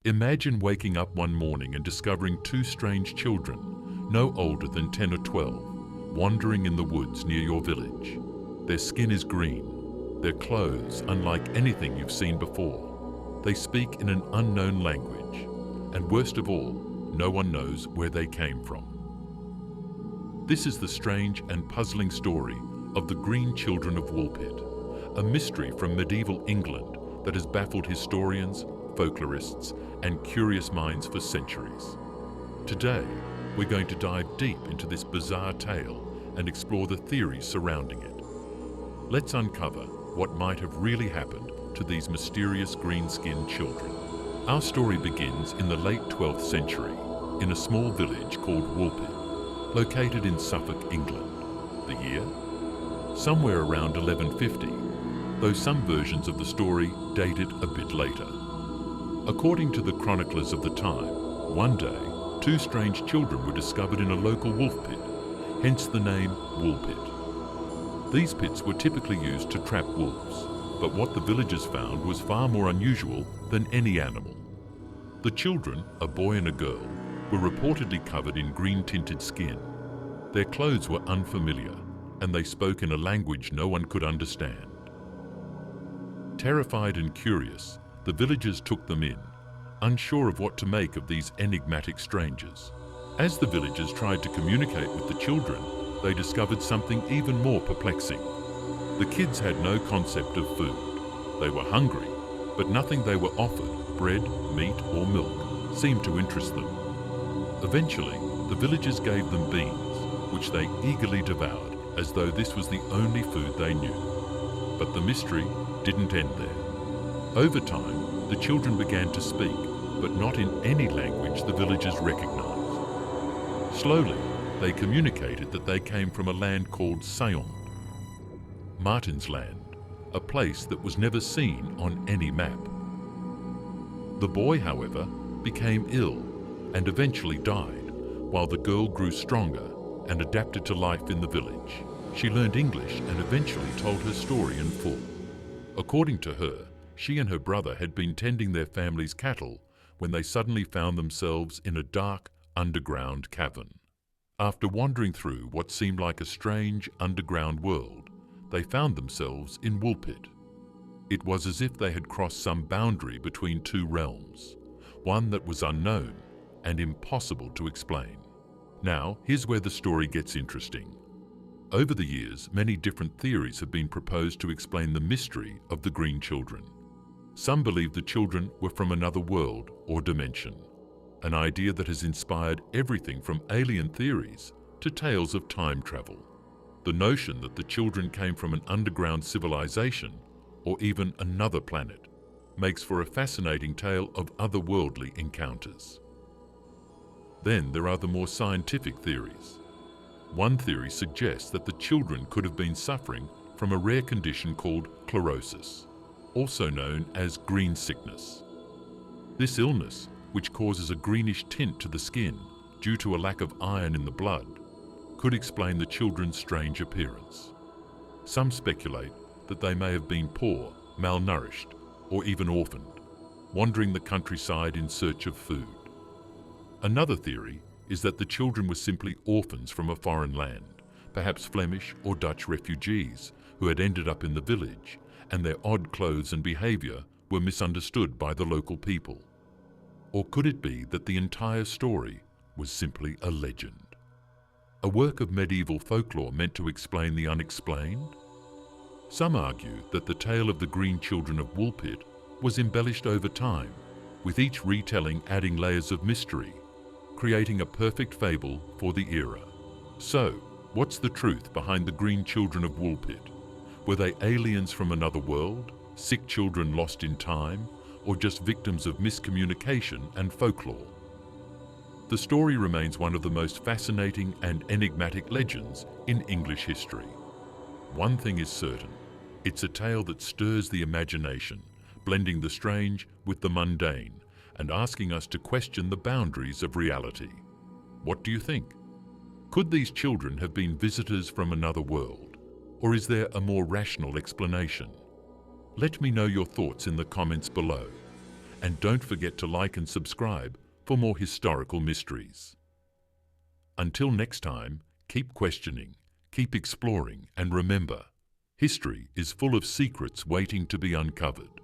Imagine waking up one morning and discovering two strange children, no older than 10 or 12, wandering in the woods near your village. Their skin is green, their clothes unlike anything you've seen before. They speak in an unknown language, and worst of all, no one knows where they came from. This is the strange and puzzling story of the Green Children of Woolpit, a mystery from medieval England that has baffled historians, folklorists, and curious minds for centuries. Today, we're going to dive deep into this bizarre tale and explore the theories surrounding it. Let's uncover what might have really happened to these mysterious green-skinned children. Our story begins in the late 12th century in a small village called Woolpit, located in Suffolk, England. The year? Somewhere around 1150, though some versions of the story date it a bit later. According to the chroniclers of the time, one day, two strange children were discovered in a local wolf pit, hence the name Woolpit. These pits were typically used to trap wolves, but what the villagers found was far more unusual than any animal. The children, a boy and a girl, were reportedly covered in green-tinted skin. Their clothes were unfamiliar, and they spoke in a language no one could understand. Terrified and curious, the villagers took them in, unsure of what to make of these enigmatic strangers. As the villagers tried to communicate with the children, they discovered something even more perplexing. The kids had no concept of food. They were hungry, but nothing they were offered, bread, meat, or milk, seemed to interest them. Eventually, the villagers gave them beans, which they eagerly devoured as though this was the only food they knew. But the mystery didn't end there. Over time, the children began to speak, but not in any language the villagers recognized. Slowly, they communicated that they came from a land called Sayon, Martin's land, a place that was never seen on any map. The boy, however, became ill and eventually died, while the girl grew stronger and adapted to life in the village. She learned English and eventually told her story in full. According to her, she and her brother had been tending their family's cattle when they suddenly found themselves in a dark, underground cavern. After wandering through what seemed like a strange underground world, they found themselves in Woolpit. It was as if they had crossed some boundary between two realms, one that was unknown and impossible to explain. Now, here's where the story gets interesting. Over the years, many different theories have been proposed to explain the mystery of the Green Children. Some believe the children were from another world or dimension, an idea that has inspired everything from alien theories to tales of time travel. The notion that the children came from an underground civilization or even another planet makes for a fascinating tale of otherworldly encounters. Then there are the more scientific theories. One theory suggests that the children could have been suffering from a rare condition called chlorosis, also known as green sickness. This illness, which causes a greenish tint to the skin due to a lack of iron in the blood, could explain the children's strange appearance. Some speculate that they may have been poor, malnourished, or even orphaned, wandering the countryside in search of food. Another theory is that the children were simply orphans from a foreign land, perhaps Flemish or Dutch refugees who had ended up in the village, and their odd clothes and behavior were misunderstood by the local people. Or could it be that the entire story was simply a legend? A work of medieval folklore meant to explain the unexplained? Some argue that the tale of the Green Children of Woolpit was embellished over time, with each retelling adding layers of mystery, creating a perfect fable for the era. So, what's the truth behind the Green Children of Woolpit? Were they aliens from another world, sick children lost in time, or just victims of miscommunication and folklore? The story remains one of the most fascinating and enigmatic legends in English history. One thing is certain, it's a tale that stirs the imagination, blending the strange with the mundane, and asking us to question the boundaries of reality. What do you think? Could these children have been visitors from another world? Or is there a more rational explanation? Let me know your thoughts in the comments below. And don't forget to like and subscribe for more historical mysteries. Until next time, keep questioning, keep exploring, and remember, history is full of secrets waiting to be uncovered.